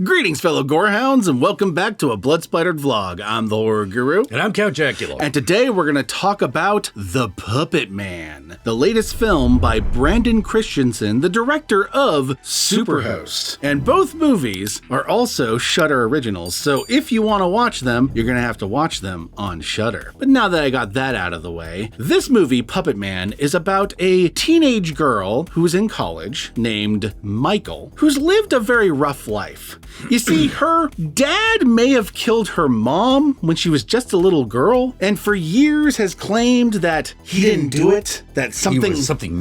Greetings, fellow Gorehounds, and welcome back to a Blood Splattered vlog. I'm the Horror Guru. And I'm Count Jackula. And today we're going to talk about The Puppetman, the latest film by Brandon Christensen, the director of Superhost. And both movies are also Shudder originals, so if you want to watch them, you're going to have to watch them on Shudder. But now that I got that out of the way, this movie, Puppetman, is about a teenage girl who's in college named Michael, who's lived a very rough life. You see, her dad may have killed her mom when she was just a little girl, and for years has claimed that he didn't do it, that something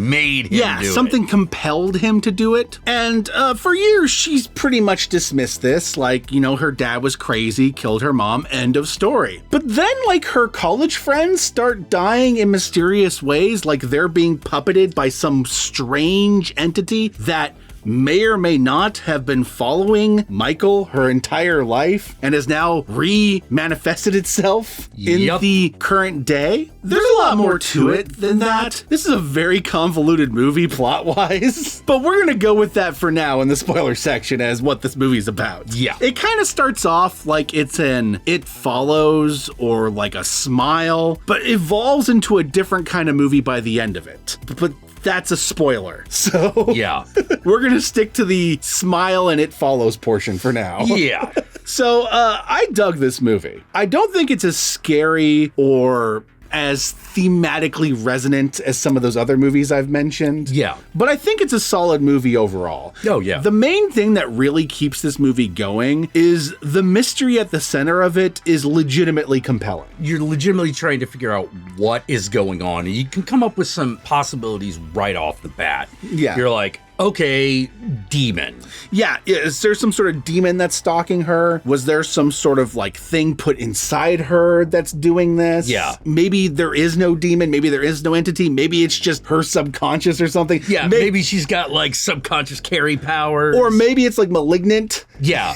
made him do it. Yeah, something compelled him to do it. And for years, she's pretty much dismissed this, like, you know, her dad was crazy, killed her mom, end of story. But then, like, her college friends start dying in mysterious ways, like they're being puppeted by some strange entity that may or may not have been following Michael her entire life and has now re-manifested itself in the current day. There's a lot more to it than that. This is a very convoluted movie plot-wise, but we're gonna go with that for now in the spoiler section as what this movie's about. Yeah. It kind of starts off like it's an It Follows or like a Smile, but evolves into a different kind of movie by the end of it. But that's a spoiler. So yeah, we're going to stick to the Smile and It Follows portion for now. Yeah. So I dug this movie. I don't think it's as scary or as thematically resonant as some of those other movies I've mentioned. Yeah. But I think it's a solid movie overall. Oh, yeah. The main thing that really keeps this movie going is the mystery at the center of it is legitimately compelling. You're legitimately trying to figure out what is going on, and you can come up with some possibilities right off the bat. Yeah. You're like, okay, demon. Yeah, is there some sort of demon that's stalking her? Was there some sort of like thing put inside her that's doing this? Yeah. Maybe there is no demon, maybe there is no entity, maybe it's just her subconscious or something. Yeah, maybe she's got like subconscious carry powers. Or maybe it's like malignant. Yeah.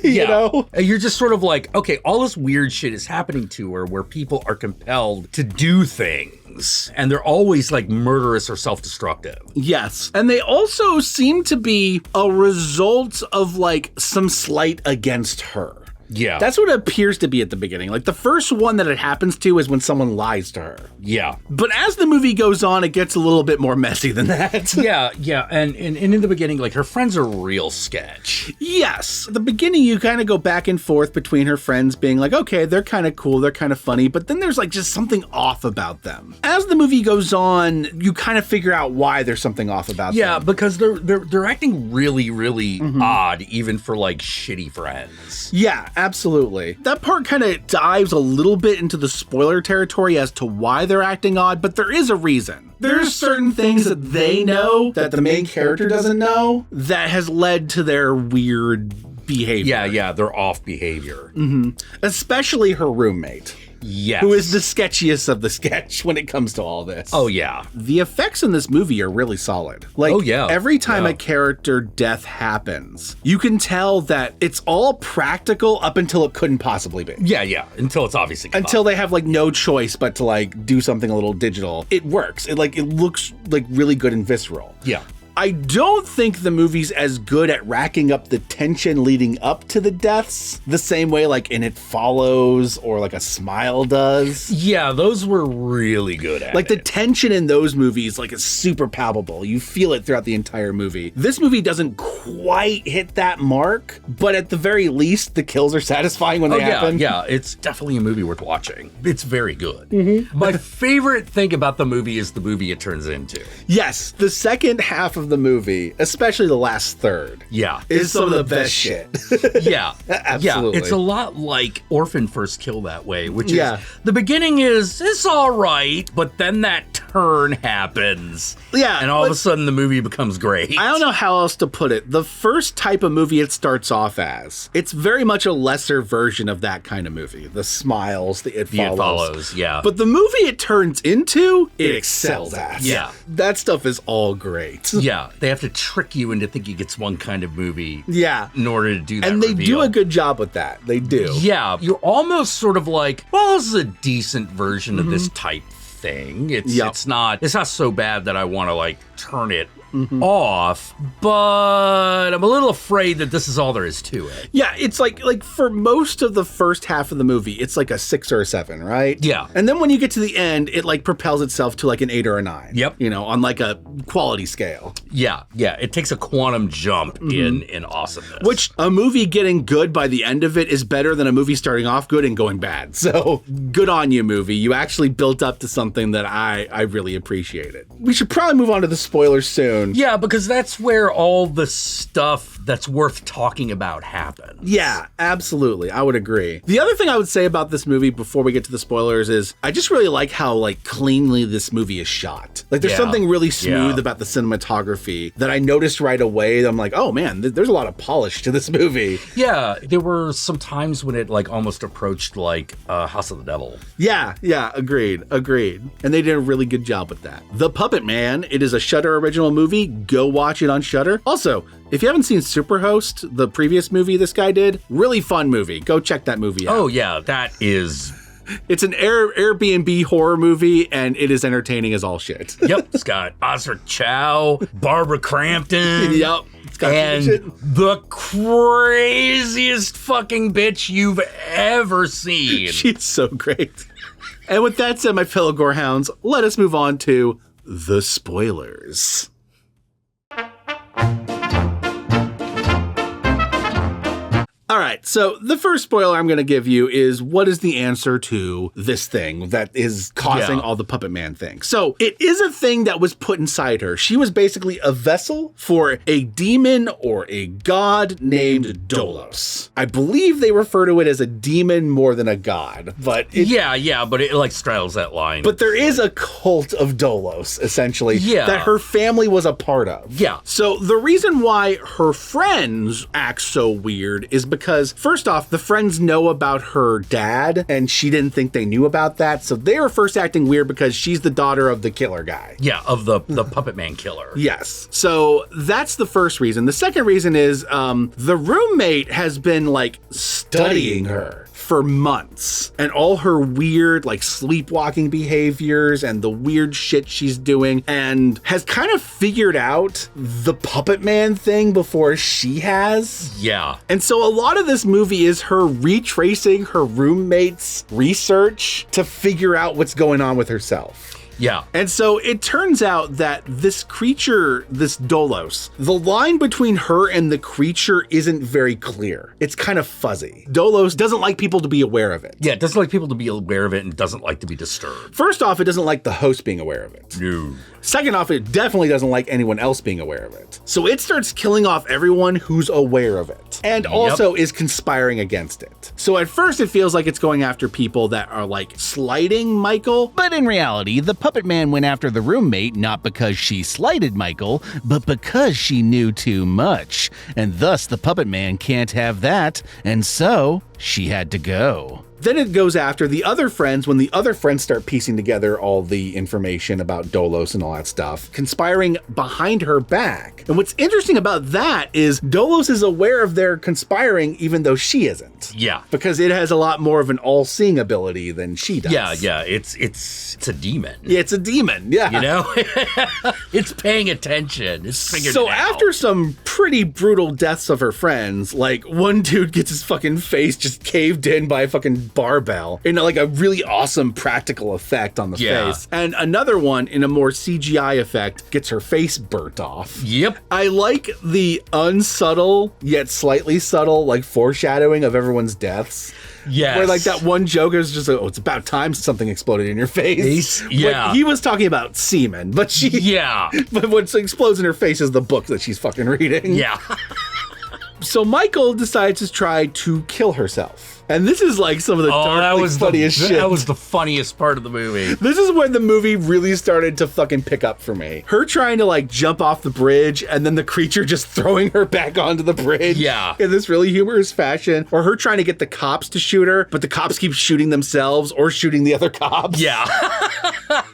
You know? And you're just sort of like, okay, all this weird shit is happening to her where people are compelled to do things. And they're always like murderous or self-destructive. Yes. And they also seem to be a result of like some slight against her. Yeah. That's what it appears to be at the beginning. Like the first one that it happens to is when someone lies to her. Yeah. But as the movie goes on, it gets a little bit more messy than that. Yeah. And in the beginning, like her friends are real sketch. Yes. At the beginning, you kind of go back and forth between her friends being like, okay, they're kind of cool, they're kind of funny, but then there's like just something off about them. As the movie goes on, you kind of figure out why there's something off about them. Yeah, because they're acting really, really odd, even for like shitty friends. Yeah, absolutely. That part kind of dives a little bit into the spoiler territory as to why they're acting odd, but there is a reason. There's certain things that they know that the main character doesn't know that has led to their weird behavior. Yeah, their off behavior. Especially her roommate. Yes. Who is the sketchiest of the sketch when it comes to all this. Oh, yeah. The effects in this movie are really solid. Like, every time a character death happens, you can tell that it's all practical up until it couldn't possibly be. Yeah. Until it's obviously Until they have, like, no choice but to, like, do something a little digital. It works. It looks, like, really good and visceral. Yeah. I don't think the movie's as good at racking up the tension leading up to the deaths the same way like in It Follows or like a Smile does. Yeah, those were really good at Like the tension in those movies like is super palpable. You feel it throughout the entire movie. This movie doesn't quite hit that mark, but at the very least the kills are satisfying when they happen. Yeah, it's definitely a movie worth watching. It's very good. My favorite thing about the movie is the movie it turns into. Yes, the second half of the movie, especially the last third, is some of the best shit. Yeah, absolutely. Yeah, it's a lot like Orphan First Kill that way, which is the beginning it's all right, but then that turn happens. Yeah, and all of a sudden the movie becomes great. I don't know how else to put it. The first type of movie it starts off as, it's very much a lesser version of that kind of movie. The Smiles, the It Follows. Yeah. But the movie it turns into, it excels at. Yeah. That stuff is all great. Yeah. They have to trick you into thinking it's one kind of movie. Yeah. In order to do that. And they do a good job with that. They do. Yeah. You're almost sort of like, well, this is a decent version of this type thing. It's not so bad that I want to like turn it off, but I'm a little afraid that this is all there is to it. Yeah, it's like for most of the first half of the movie, it's like a 6 or a 7, right? Yeah. And then when you get to the end, it like propels itself to like an 8 or a 9. Yep. You know, on like a quality scale. Yeah. It takes a quantum jump in awesomeness. Which a movie getting good by the end of it is better than a movie starting off good and going bad. So good on you, movie. You actually built up to something that I really appreciated. We should probably move on to the spoilers soon. Yeah, because that's where all the stuff that's worth talking about happens. Yeah, absolutely. I would agree. The other thing I would say about this movie before we get to the spoilers is I just really like how like cleanly this movie is shot. Like there's something really smooth about the cinematography that I noticed right away. I'm like, oh man, there's a lot of polish to this movie. Yeah, there were some times when it like almost approached like House of the Devil. Yeah, agreed. And they did a really good job with that. The Puppetman, it is a Shudder original movie. Go watch it on Shudder. Also, if you haven't seen Superhost, the previous movie this guy did, really fun movie. Go check that movie out. Oh yeah, that is... It's an Airbnb horror movie, and it is entertaining as all shit. Yep, it's got Oscar Chow, Barbara Crampton. Yep. It's got and the craziest fucking bitch you've ever seen. She's so great. And with that said, my fellow Gorehounds, let us move on to the spoilers. All right, so the first spoiler I'm going to give you is what is the answer to this thing that is causing all the Puppetman things. So it is a thing that was put inside her. She was basically a vessel for a demon or a god named Dolos. I believe they refer to it as a demon more than a god, but but it like straddles that line. But there is a cult of Dolos, essentially, that her family was a part of. Yeah. So the reason why her friends act so weird is because, first off, the friends know about her dad, and she didn't think they knew about that. So they were first acting weird because she's the daughter of the killer guy. Yeah, of the Puppetman killer. Yes. So that's the first reason. The second reason is the roommate has been, like, studying her for months, and all her weird like sleepwalking behaviors and the weird shit she's doing, and has kind of figured out the Puppetman thing before she has. Yeah. And so a lot of this movie is her retracing her roommate's research to figure out what's going on with herself. Yeah. And so it turns out that this creature, this Dolos, the line between her and the creature isn't very clear. It's kind of fuzzy. Dolos doesn't like people to be aware of it. Yeah, it doesn't like people to be aware of it and doesn't like to be disturbed. First off, it doesn't like the host being aware of it. No. Second off, it definitely doesn't like anyone else being aware of it. So it starts killing off everyone who's aware of it, and also is conspiring against it. So at first it feels like it's going after people that are like slighting Michael, but in reality, the Puppetman went after the roommate not because she slighted Michael, but because she knew too much. And thus the Puppetman can't have that, and so she had to go. Then it goes after the other friends when the other friends start piecing together all the information about Dolos and all that stuff, conspiring behind her back. And what's interesting about that is Dolos is aware of their conspiring even though she isn't. Yeah. Because it has a lot more of an all-seeing ability than she does. Yeah, it's a demon. Yeah, it's a demon, yeah. You know? It's paying attention. It's figured So it out. after some pretty brutal deaths of her friends, like one dude gets his fucking face just caved in by a fucking barbell in like a really awesome practical effect on the face. And another one in a more CGI effect gets her face burnt off. Yep. I like the unsubtle yet slightly subtle like foreshadowing of everyone's deaths. Yes. Where like that one joke is just like, oh, it's about time something exploded in your face. Yeah. But he was talking about semen, but she... Yeah. But what explodes in her face is the book that she's fucking reading. Yeah. So Michael decides to try to kill herself. And this is like some of the funniest shit. That was the funniest part of the movie. This is when the movie really started to fucking pick up for me. Her trying to like jump off the bridge and then the creature just throwing her back onto the bridge. Yeah. In this really humorous fashion. Or her trying to get the cops to shoot her, but the cops keep shooting themselves or shooting the other cops. Yeah.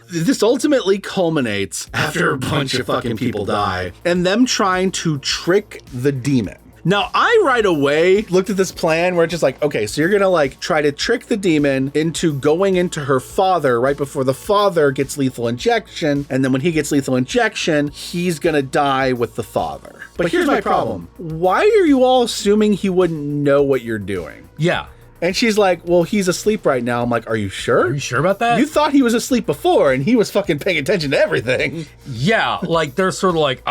This ultimately culminates after a bunch of fucking people die and them trying to trick the demon. Now, I right away looked at this plan where it's just like, okay, so you're going to like try to trick the demon into going into her father right before the father gets lethal injection. And then when he gets lethal injection, he's going to die with the father. But here's my problem. Why are you all assuming he wouldn't know what you're doing? Yeah. And she's like, well, he's asleep right now. I'm like, are you sure? Are you sure about that? You thought he was asleep before and he was fucking paying attention to everything. Yeah, like they're sort of like,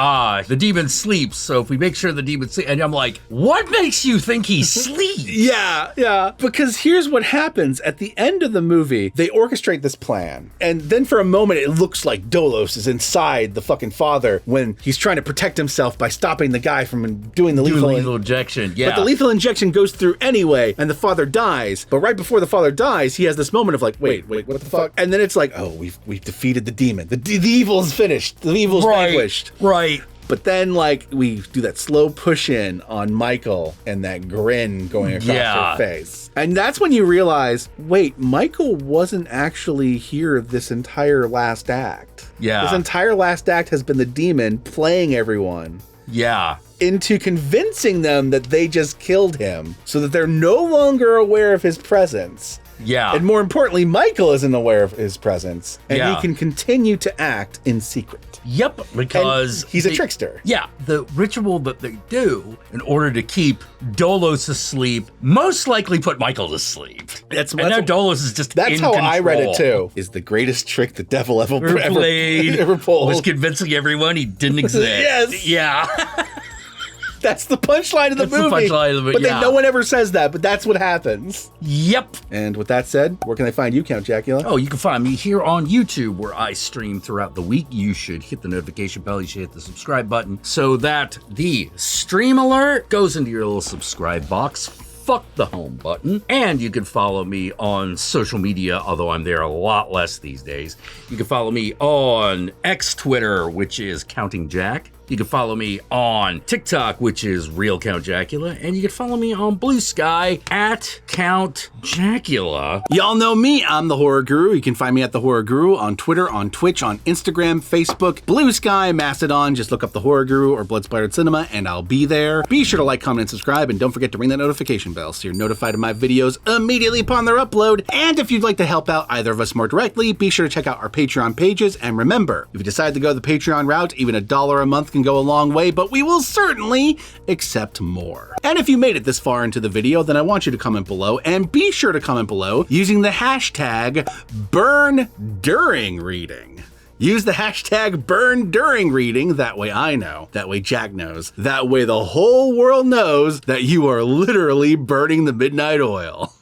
the demon sleeps, so if we make sure the demon sleeps, and I'm like, what makes you think he sleeps? Yeah. Because here's what happens. At the end of the movie, they orchestrate this plan. And then for a moment, it looks like Dolos is inside the fucking father when he's trying to protect himself by stopping the guy from doing the lethal injection. Yeah. But the lethal injection goes through anyway, and the father dies. But right before the father dies, he has this moment of like, wait, what the fuck? And then it's like, oh, we've defeated the demon. The evil is finished. The evil is vanquished. Right. But then, like, we do that slow push in on Michael and that grin going across her face. And that's when you realize, wait, Michael wasn't actually here this entire last act. Yeah. This entire last act has been the demon playing everyone. Yeah. Into convincing them that they just killed him so that they're no longer aware of his presence. Yeah. And more importantly, Michael isn't aware of his presence. And he can continue to act in secret. Yep, because he's a trickster. Yeah, the ritual that they do in order to keep Dolos asleep most likely put Michael to sleep. Now Dolos is just That's how I read it too. Is the greatest trick the devil ever pulled. Was convincing everyone he didn't exist. Yes. Yeah. That's the punchline of the movie. That's the punchline of the movie, But no one ever says that, but that's what happens. Yep. And with that said, where can they find you, Count Jackula? Oh, you can find me here on YouTube, where I stream throughout the week. You should hit the notification bell. You should hit the subscribe button so that the stream alert goes into your little subscribe box. Fuck the home button. And you can follow me on social media, although I'm there a lot less these days. You can follow me on X Twitter, which is Counting Jack. You can follow me on TikTok, which is Real Count Jackula, and you can follow me on Blue Sky at Count Jackula. Y'all know me, I'm the Horror Guru. You can find me at the Horror Guru on Twitter, on Twitch, on Instagram, Facebook, Blue Sky, Mastodon. Just look up the Horror Guru or Blood Splattered Cinema, and I'll be there. Be sure to like, comment, and subscribe, and don't forget to ring that notification bell so you're notified of my videos immediately upon their upload. And if you'd like to help out either of us more directly, be sure to check out our Patreon pages. And remember, if you decide to go the Patreon route, even $1 a month can go a long way, but we will certainly accept more. And if you made it this far into the video, then I want you to comment below, and be sure to comment below using the hashtag #BurnDuringReading. Use the hashtag #BurnDuringReading, that way I know, that way Jack knows, that way the whole world knows that you are literally burning the midnight oil.